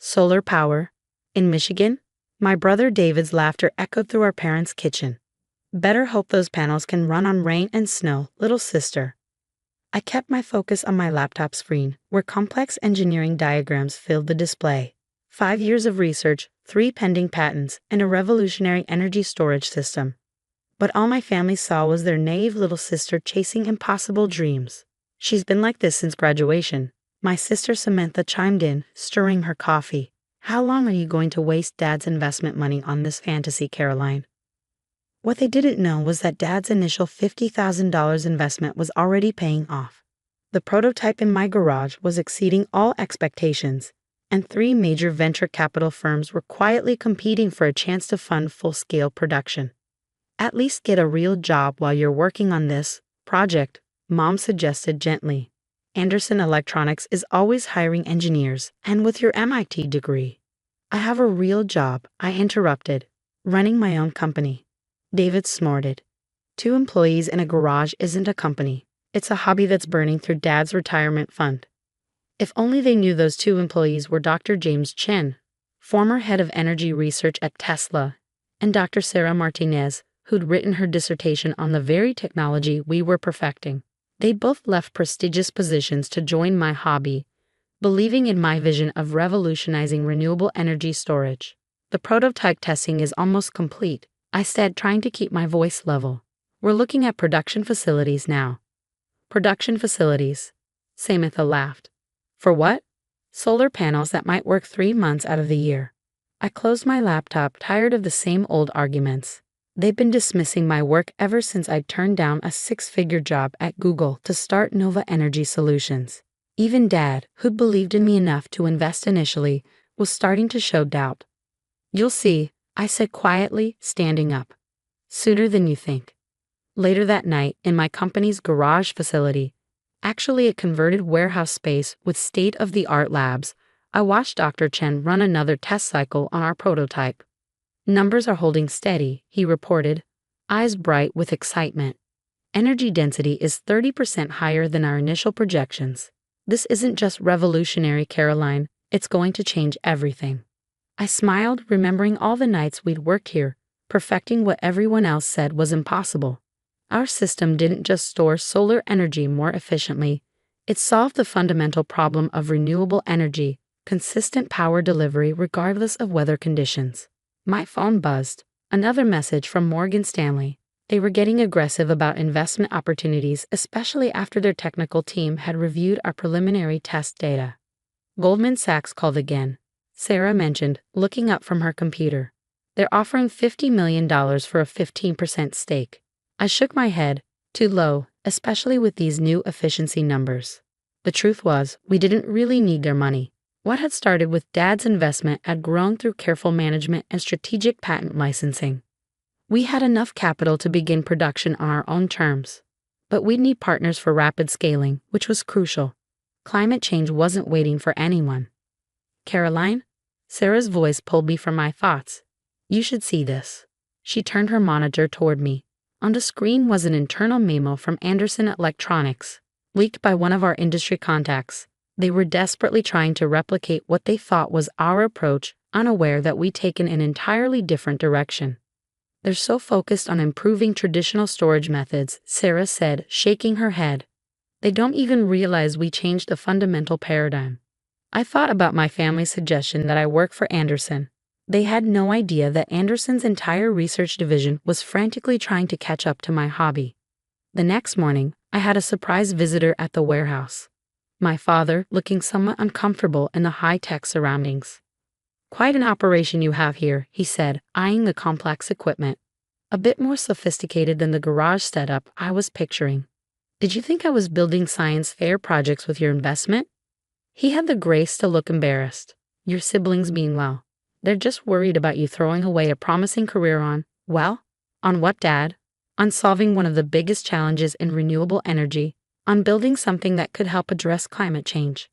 Solar power. In Michigan? My brother David's laughter echoed through our parents' kitchen. Better hope those panels can run on rain and snow, little sister. I kept my focus on my laptop screen, where complex engineering diagrams filled the display. 5 years of research, 3 pending patents, and a revolutionary energy storage system. But all my family saw was their naive little sister chasing impossible dreams. She's been like this since graduation. My sister Samantha chimed in, stirring her coffee. How long are you going to waste Dad's investment money on this fantasy, Caroline? What they didn't know was that Dad's initial $50,000 investment was already paying off. The prototype in my garage was exceeding all expectations, and 3 major venture capital firms were quietly competing for a chance to fund full-scale production. At least get a real job while you're working on this project, Mom suggested gently. Anderson Electronics is always hiring engineers, and with your MIT degree. I have a real job, I interrupted, running my own company. David snorted. 2 employees in a garage isn't a company. It's a hobby that's burning through Dad's retirement fund. If only they knew those 2 employees were Dr. James Chen, former head of energy research at Tesla, and Dr. Sarah Martinez, who'd written her dissertation on the very technology we were perfecting. They both left prestigious positions to join my hobby, believing in my vision of revolutionizing renewable energy storage. The prototype testing is almost complete, I said, trying to keep my voice level. We're looking at production facilities now. Production facilities. Samantha laughed. For what? Solar panels that might work 3 months out of the year. I closed my laptop, tired of the same old arguments. They've been dismissing my work ever since I turned down a 6-figure job at Google to start Nova Energy Solutions. Even Dad, who'd believed in me enough to invest initially, was starting to show doubt. You'll see, I said quietly, standing up. Sooner than you think. Later that night, in my company's garage facility, actually a converted warehouse space with state-of-the-art labs, I watched Dr. Chen run another test cycle on our prototype. Numbers are holding steady, he reported, eyes bright with excitement. Energy density is 30% higher than our initial projections. This isn't just revolutionary, Caroline, it's going to change everything. I smiled, remembering all the nights we'd work here, perfecting what everyone else said was impossible. Our system didn't just store solar energy more efficiently, it solved the fundamental problem of renewable energy, consistent power delivery regardless of weather conditions. My phone buzzed. Another message from Morgan Stanley. They were getting aggressive about investment opportunities, especially after their technical team had reviewed our preliminary test data. Goldman Sachs called again, Sarah mentioned, looking up from her computer. They're offering $50 million for a 15% stake. I shook my head. Too low, especially with these new efficiency numbers. The truth was, we didn't really need their money. What had started with Dad's investment had grown through careful management and strategic patent licensing. We had enough capital to begin production on our own terms. But we'd need partners for rapid scaling, which was crucial. Climate change wasn't waiting for anyone. Caroline? Sarah's voice pulled me from my thoughts. You should see this. She turned her monitor toward me. On the screen was an internal memo from Anderson Electronics, leaked by one of our industry contacts. They were desperately trying to replicate what they thought was our approach, unaware that we'd taken an entirely different direction. They're so focused on improving traditional storage methods, Sarah said, shaking her head. They don't even realize we changed the fundamental paradigm. I thought about my family's suggestion that I work for Anderson. They had no idea that Anderson's entire research division was frantically trying to catch up to my hobby. The next morning, I had a surprise visitor at the warehouse. My father, looking somewhat uncomfortable in the high-tech surroundings. Quite an operation you have here, he said, eyeing the complex equipment. A bit more sophisticated than the garage setup I was picturing. Did you think I was building science fair projects with your investment? He had the grace to look embarrassed. Your siblings mean well. They're just worried about you throwing away a promising career on what, Dad? On solving one of the biggest challenges in renewable energy, on building something that could help address climate change.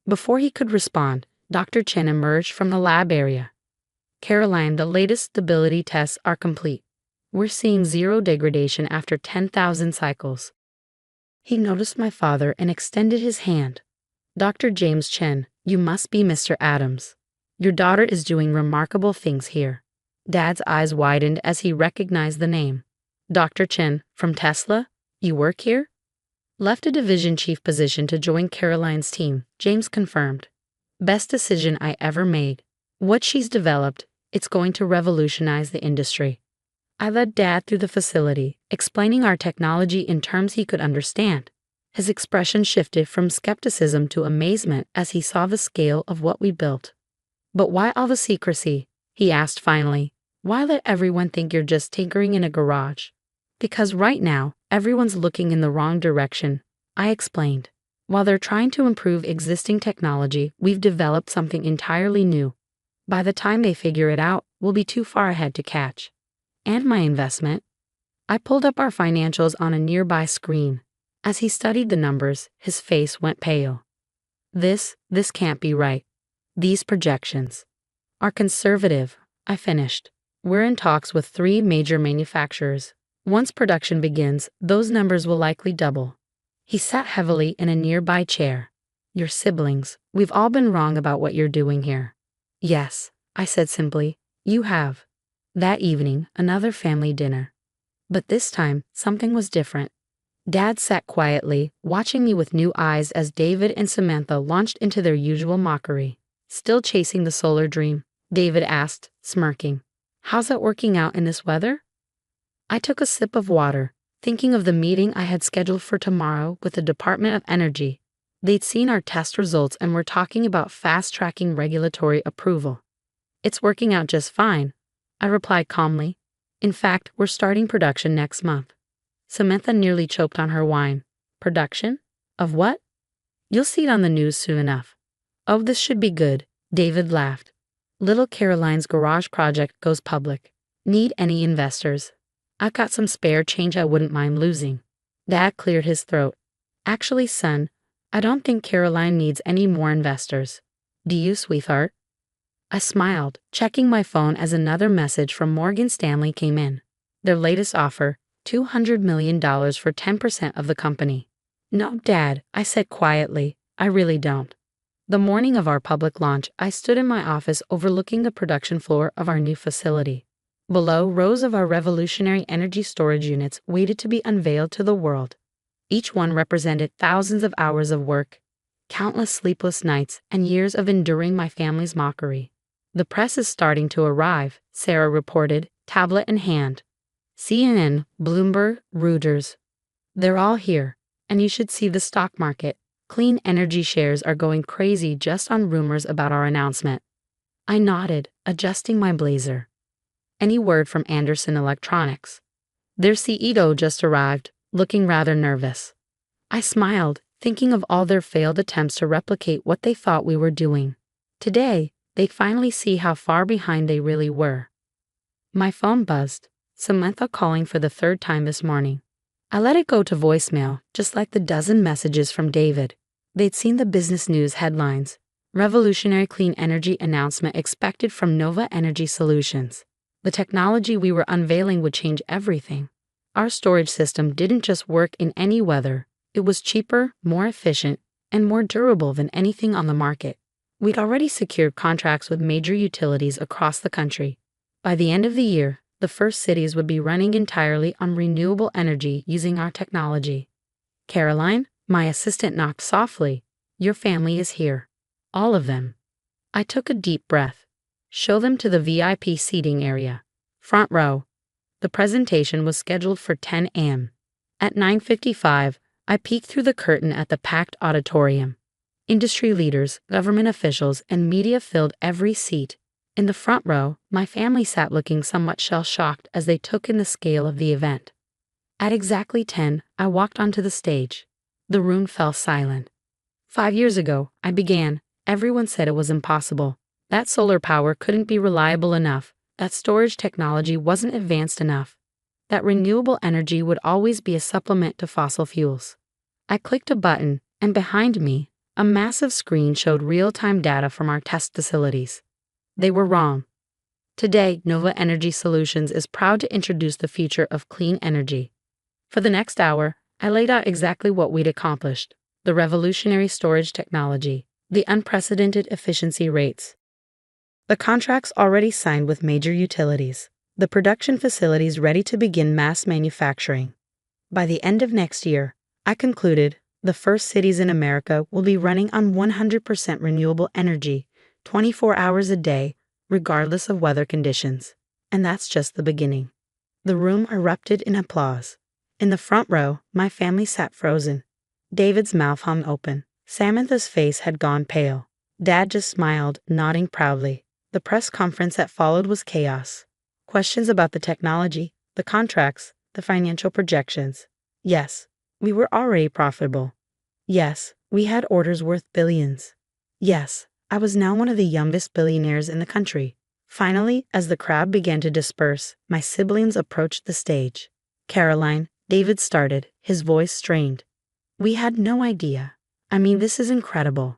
Before he could respond, Dr. Chen emerged from the lab area. Caroline, the latest stability tests are complete. We're seeing zero degradation after 10,000 cycles. He noticed my father and extended his hand. Dr. James Chen, you must be Mr. Adams. Your daughter is doing remarkable things here. Dad's eyes widened as he recognized the name. Dr. Chen, from Tesla? You work here? Left a division chief position to join Caroline's team, James confirmed. Best decision I ever made. What she's developed, it's going to revolutionize the industry. I led Dad through the facility, explaining our technology in terms he could understand. His expression shifted from skepticism to amazement as he saw the scale of what we built. But why all the secrecy? He asked finally. Why let everyone think you're just tinkering in a garage? Because right now, everyone's looking in the wrong direction, I explained. While they're trying to improve existing technology, we've developed something entirely new. By the time they figure it out, we'll be too far ahead to catch. And my investment? I pulled up our financials on a nearby screen. As he studied the numbers, his face went pale. This can't be right. These projections are conservative, I finished. We're in talks with 3 major manufacturers. Once production begins, those numbers will likely double. He sat heavily in a nearby chair. Your siblings, we've all been wrong about what you're doing here. Yes, I said simply, you have. That evening, another family dinner. But this time, something was different. Dad sat quietly, watching me with new eyes as David and Samantha launched into their usual mockery. Still chasing the solar dream? David asked, smirking. How's that working out in this weather? I took a sip of water, thinking of the meeting I had scheduled for tomorrow with the Department of Energy. They'd seen our test results and were talking about fast-tracking regulatory approval. It's working out just fine, I replied calmly. In fact, we're starting production next month. Samantha nearly choked on her wine. Production? Of what? You'll see it on the news soon enough. Oh, this should be good, David laughed. Little Caroline's garage project goes public. Need any investors? I've got some spare change I wouldn't mind losing. Dad cleared his throat. Actually, son, I don't think Caroline needs any more investors. Do you, sweetheart? I smiled, checking my phone as another message from Morgan Stanley came in. Their latest offer, $200 million for 10% of the company. No, Dad, I said quietly, I really don't. The morning of our public launch, I stood in my office overlooking the production floor of our new facility. Below, rows of our revolutionary energy storage units waited to be unveiled to the world. Each one represented thousands of hours of work, countless sleepless nights, and years of enduring my family's mockery. The press is starting to arrive, Sarah reported, tablet in hand. CNN, Bloomberg, Reuters. They're all here, and you should see the stock market. Clean energy shares are going crazy just on rumors about our announcement. I nodded, adjusting my blazer. Any word from Anderson Electronics? Their CEO just arrived, looking rather nervous. I smiled, thinking of all their failed attempts to replicate what they thought we were doing. Today, they'd finally see how far behind they really were. My phone buzzed, Samantha calling for the 3rd time this morning. I let it go to voicemail, just like the dozen messages from David. They'd seen the business news headlines. Revolutionary clean energy announcement expected from Nova Energy Solutions. The technology we were unveiling would change everything. Our storage system didn't just work in any weather. It was cheaper, more efficient, and more durable than anything on the market. We'd already secured contracts with major utilities across the country. By the end of the year, the first cities would be running entirely on renewable energy using our technology. Caroline, my assistant knocked softly. Your family is here. All of them. I took a deep breath. Show them to the VIP seating area. Front row. The presentation was scheduled for 10 a.m. At 9:55, I peeked through the curtain at the packed auditorium. Industry leaders, government officials, and media filled every seat. In the front row, my family sat looking somewhat shell-shocked as they took in the scale of the event. At exactly 10, I walked onto the stage. The room fell silent. 5 years ago, I began. Everyone said it was impossible. That solar power couldn't be reliable enough, that storage technology wasn't advanced enough, that renewable energy would always be a supplement to fossil fuels. I clicked a button, and behind me, a massive screen showed real-time data from our test facilities. They were wrong. Today, Nova Energy Solutions is proud to introduce the future of clean energy. For the next hour, I laid out exactly what we'd accomplished: the revolutionary storage technology, the unprecedented efficiency rates, The contracts already signed with major utilities. The production facilities ready to begin mass manufacturing. By the end of next year, I concluded, the first cities in America will be running on 100% renewable energy, 24 hours a day, regardless of weather conditions. And that's just the beginning. The room erupted in applause. In the front row, my family sat frozen. David's mouth hung open. Samantha's face had gone pale. Dad just smiled, nodding proudly. The press conference that followed was chaos. Questions about the technology, the contracts, the financial projections. Yes, we were already profitable. Yes, we had orders worth billions. Yes, I was now one of the youngest billionaires in the country. Finally, as the crowd began to disperse, my siblings approached the stage. Caroline, David started, his voice strained. We had no idea. I mean, this is incredible.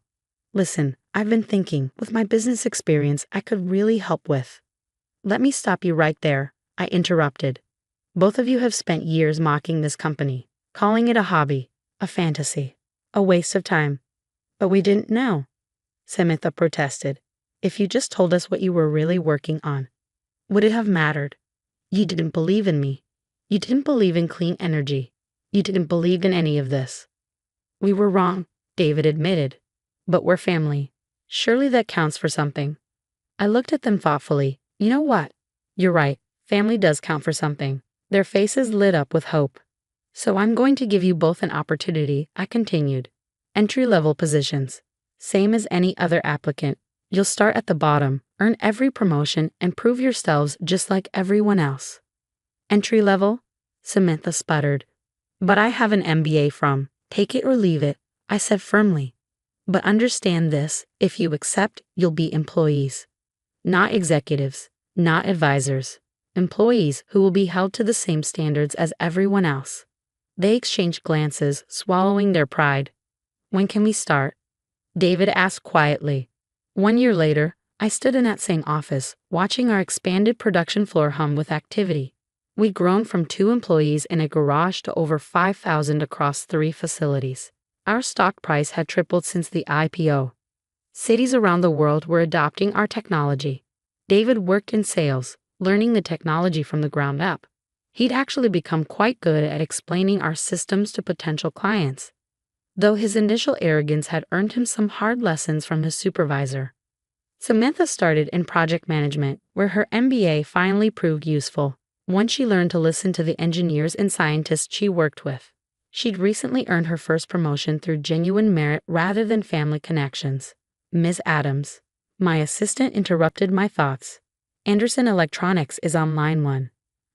Listen, I've been thinking, with my business experience, I could really help with. Let me stop you right there, I interrupted. Both of you have spent years mocking this company, calling it a hobby, a fantasy, a waste of time. But we didn't know, Samantha protested. If you just told us what you were really working on, would it have mattered? You didn't believe in me. You didn't believe in clean energy. You didn't believe in any of this. We were wrong, David admitted. But we're family. Surely that counts for something. I looked at them thoughtfully. You know what? You're right. Family does count for something. Their faces lit up with hope. So I'm going to give you both an opportunity, I continued. Entry-level positions. Same as any other applicant. You'll start at the bottom, earn every promotion, and prove yourselves just like everyone else. Entry level? Samantha sputtered. But I have an MBA from. Take it or leave it, I said firmly. But understand this, if you accept, you'll be employees. Not executives, not advisors. Employees who will be held to the same standards as everyone else. They exchanged glances, swallowing their pride. When can we start? David asked quietly. 1 year later, I stood in that same office, watching our expanded production floor hum with activity. We'd grown from 2 employees in a garage to over 5,000 across 3 facilities. Our stock price had tripled since the IPO. Cities around the world were adopting our technology. David worked in sales, learning the technology from the ground up. He'd actually become quite good at explaining our systems to potential clients, though his initial arrogance had earned him some hard lessons from his supervisor. Samantha started in project management, where her MBA finally proved useful. Once she learned to listen to the engineers and scientists she worked with. She'd recently earned her first promotion through genuine merit rather than family connections. Ms. Adams. My assistant interrupted my thoughts. Anderson Electronics is on line 1.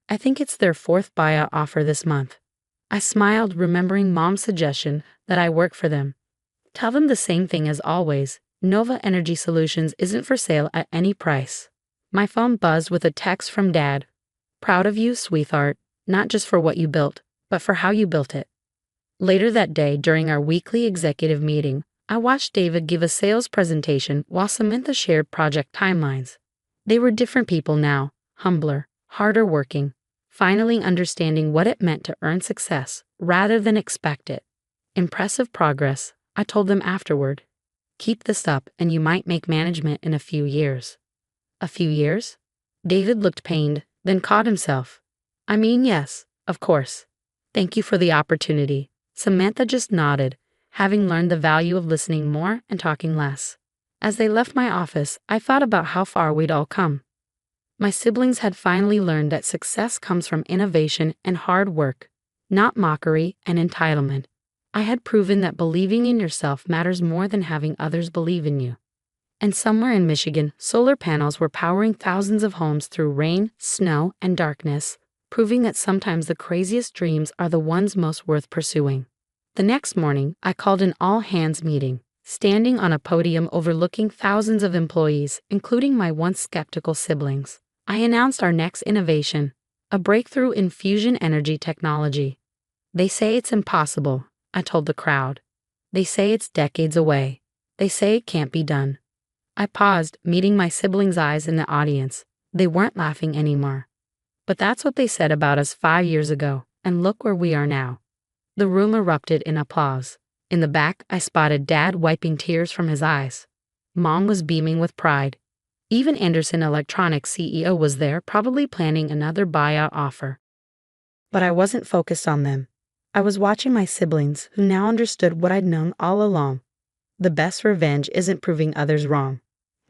I think it's their 4th buyout offer this month. I smiled, remembering Mom's suggestion that I work for them. Tell them the same thing as always. Nova Energy Solutions isn't for sale at any price. My phone buzzed with a text from Dad. Proud of you, sweetheart, not just for what you built, but for how you built it. Later that day, during our weekly executive meeting, I watched David give a sales presentation while Samantha shared project timelines. They were different people now, humbler, harder working, finally understanding what it meant to earn success rather than expect it. Impressive progress, I told them afterward. Keep this up and you might make management in a few years. A few years? David looked pained, then caught himself. I mean, yes, of course. Thank you for the opportunity. Samantha just nodded, having learned the value of listening more and talking less. As they left my office, I thought about how far we'd all come. My siblings had finally learned that success comes from innovation and hard work, not mockery and entitlement. I had proven that believing in yourself matters more than having others believe in you. And somewhere in Michigan, solar panels were powering thousands of homes through rain, snow, and darkness, proving that sometimes the craziest dreams are the ones most worth pursuing. The next morning, I called an all-hands meeting, standing on a podium overlooking thousands of employees, including my once skeptical siblings. I announced our next innovation, a breakthrough in fusion energy technology. They say it's impossible, I told the crowd. They say it's decades away. They say it can't be done. I paused, meeting my siblings' eyes in the audience. They weren't laughing anymore. But that's what they said about us 5 years ago, and look where we are now. The room erupted in applause. In the back, I spotted Dad wiping tears from his eyes. Mom was beaming with pride. Even Anderson Electronics CEO was there, probably planning another buyout offer. But I wasn't focused on them. I was watching my siblings, who now understood what I'd known all along. The best revenge isn't proving others wrong.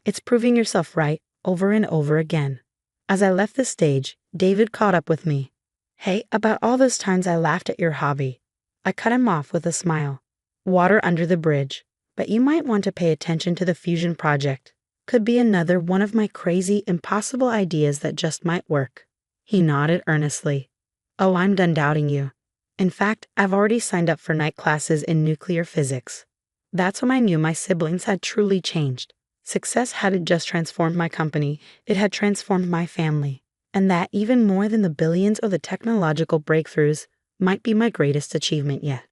It's proving yourself right over and over again. As I left the stage, David caught up with me. "Hey, about all those times I laughed at your hobby." I cut him off with a smile. "Water under the bridge. But you might want to pay attention to the fusion project. Could be another one of my crazy, impossible ideas that just might work." He nodded earnestly. "Oh, I'm done doubting you. In fact, I've already signed up for night classes in nuclear physics." That's when I knew my siblings had truly changed. Success hadn't just transformed my company, it had transformed my family. And that, even more than the billions or the technological breakthroughs, might be my greatest achievement yet.